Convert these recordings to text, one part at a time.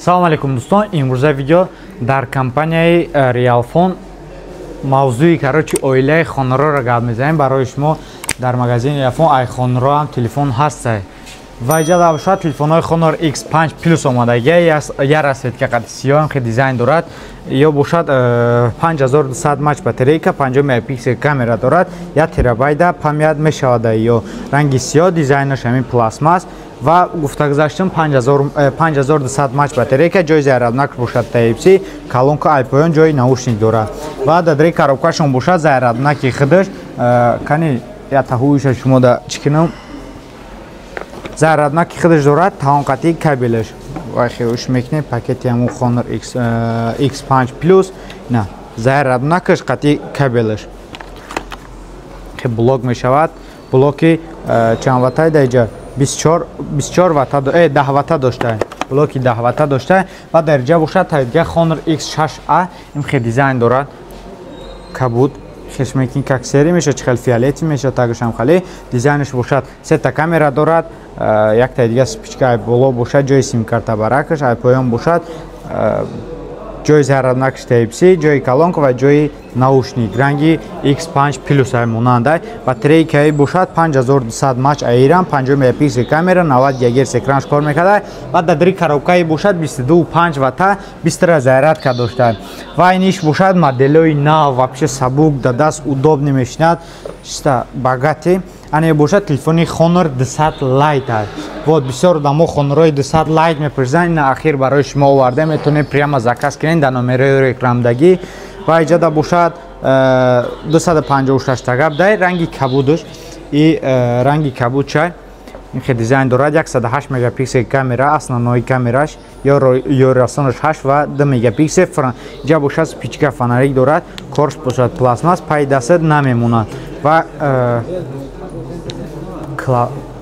Салом алейкум дӯстон, имрӯза видео дар компанияи Realphone мавзӯи оилаи хонароро гап мезанем. Барои шумо дар магазини Realphone ай хонаро ҳам телефон ҳастай. Ва иҷода бошад телефонҳои Honor X5 Plus омадаги я расветка қади сиёҳ ки дизайн дорад, ё бошад 5200 мач батарейка, 50 мегапиксел камера дорад, 1 терабайта памяд мешавад, ё ранги сиёҳ, дизайнаш ҳамин пластмас ва гуфта гузаштам 5200 мач батарейка, ҷои заряднак бошад Type-C, колонка iPhone, ҷои наушник дорад. Ва дадри коробкашон бошад заряднаки худаш, кани я таҳуиша шумо да чикинам. Заряднаки худаш дорад, таҳонқати кабелаш. Вай хелуш мекне пакети ҳамун Honor X5 Plus. На, заряднакаш қати кабелаш. Ки блок мешавад. Блоки чанд ваттай даиҷа 24 ватта, 10 ватта дошта. Блоки 10 ватта дошта. Ва дар ҷа бошад таиҷа Honor X6A. Ин хе дизайн дорад. Кабуд. Хешмекин как сери мешад, чихел фиолетовый мешад, також ҳам хали. Дизайнаш бошад, сета камера дорад, якта дига спичка боло бошад, ҷои сим-карта баракаш, iPhone бошад, ҷои заряднакаш Type-C, ҷои колонка ва ҷои наушник. Ранги X5 Plus ай монанда. Батарейкаи бошад 5200 мач аирам, 50 мегапиксел камера, 90 ГГц экранш кор мекарад. Ва дадри коробкаи бошад 22.5 ватта, 20 зарядка дошта. Ва иниш бошад моделои нав, вообще сабук, да даст удобно мешинад. Чиста богатый. Ане бошад телефони Honor 200 Lite. Вот бисёр дамо Honor 200 Lite мепурсанд, ина ахир барои шумо оварда, метавонед прямо заказ кунед дар номерои рекламдагӣ. Ва иҷода бошад 256 гап дай, ранги кабудаш. И ранги кабуд чай. Ин хе дизайн дорад, 108 мегапиксел камера, основной камераш, ё расонаш 8 ва 2 мегапиксел. Иҷа бошад спичка фонарик дорад, корпус бошад пластмас, пай дастат намемонад. Ва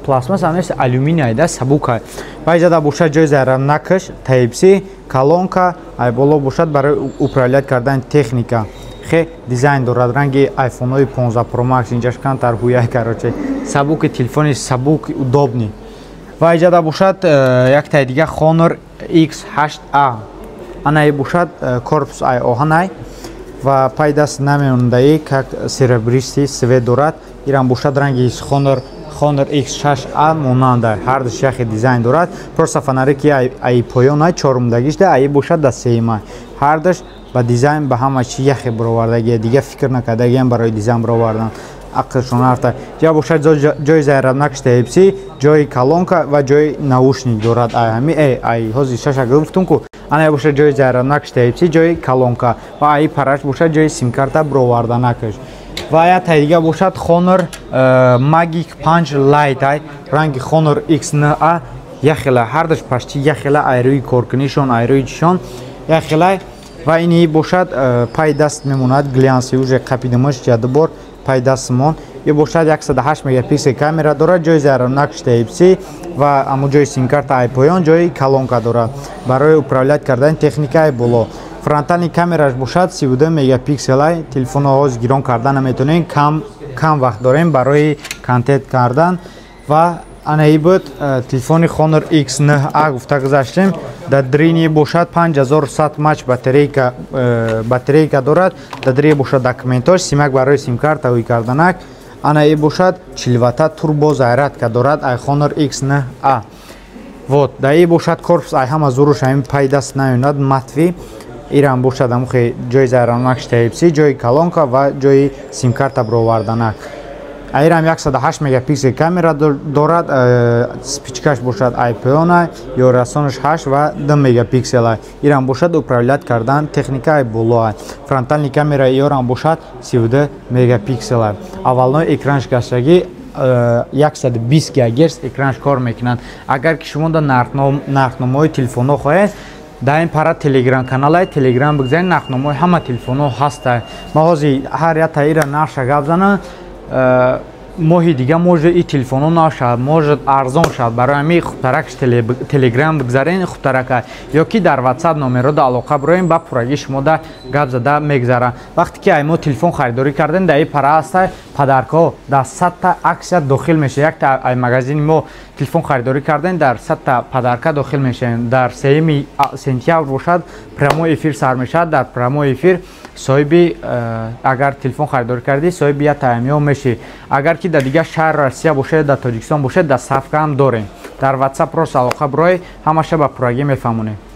пластмас амест алюминий айда сабука. Ва иҷода бошад ҷои заряднакаш Type-C, колонка, ай боло бошад барои управлять кардани техника. Хе дизайн дорад, ранги iPhone 15 Pro Max инҷаш кан тарҳуя кароче. Сабуки телефони сабук удобни. Ва иҷода бошад якта дига Honor X8A. Анай бошад корпус ай оҳанай ва пай даст намеондаи как серебристи свет дорад. Иран бошад ранги Honor X6A монанда, ҳардаш яхе дизайн дорад. Просто фонарики ай поёнай чорумдагиш да, ай бошад да сеимай. Ҳардаш ба дизайн ба ҳама чи яхе баровардаги, дига фикр накардаги ҳам барои дизайн баровардан. Ақлшон рафта. Ҷа бошад ҷои заряднакаш Type-C, ҷои колонка ва ҷои наушник дорад. Ай ҳами ай ҳозир шаша гуфтум ку. Ана бошад ҷои заряднакаш Type-C, ҷои колонка ва ай параш бошад ҷои сим-карта бароварданакаш. Ва я тайга бошад Honor Magic 5 Lite ай ранги Honor X9A яхела ҳардаш пашти яхела айрои коркунишон айрои чишон яхела ва ини бошад пай даст мемонад глянси уже қапидамаш ҷадбор пай дастмон ё бошад 108 мегапиксел камера дорад, ҷои заряднакаш Type-C ва аму ҷои сим-карта iPhone, ҷои колонка дорад барои управлять кардани техникаи боло. Фронтальни камераш бошад 32 мегапикселай, телефонҳо ҳоз гирон кардан наметонем, кам вақт дорем барои контент кардан. Ва анаи буд телефони Honor X9A гуфта гузаштем, дадрини бошад 5100 мач батарейка дорад, дадри бошад документош, симак барои сим-карта уи карданак. Анаи бошад 40 ватта турбо зарядка дорад, ай Honor X9A. Вот, даи бошад корпус ай ҳама зуруш ҳамин пай даст наёнад матви. Иран бошад амухе ҷои заряднакаш Type-C, ҷои колонка ва ҷои сим-карта бароварданак. Айрам 108 мегапиксел камера дорад, спичкаш бошад iPhone, ё расонаш 8 ва 2 мегапиксел. Иран бошад управлять кардан техникаи боло. Фронтальни камера ёрам бошад 32 мегапиксел. Аввалной экранш гаштаги 120 ГГц экранш кор мекунад. Агар ки шумо да нархномаи телефонҳо хоҳед, дар ин пара телеграм каналай телеграм бигзаред, нархномаи ҳама телефонҳо ҳаста. Ма ҳозир ҳар я таира нарша гап занам, моҳи дига может и телефоно нашад, может арзон шад. Барои ҳамин хубтаракш телеграм бигзарен, хубтарака ё ки дар WhatsApp номеро да алоқа бироем, ба пурраги шумо да гап зада мегзара. Вақте ки ай мо телефон харидорӣ кардем, да и пара аста падаркҳо да 100 та аксия дохил мешавад. Як та ай магазини мо телефон харидорӣ кардем, дар 100 та падарка дохил мешавем. Дар 3 сентябр бошад, прямой эфир сар мешавад. Дар прямой эфир соҳиби агар телефон харидорӣ кардӣ, соҳиби як таъмиё мешӣ. Агар ки дар дига шаҳр Россия бошад, дар Тоҷикистон бошад, дар сафка ҳам дорем. Дар WhatsApp рост алоқа бирои ҳамаша ба пуррагӣ мефаҳмонем.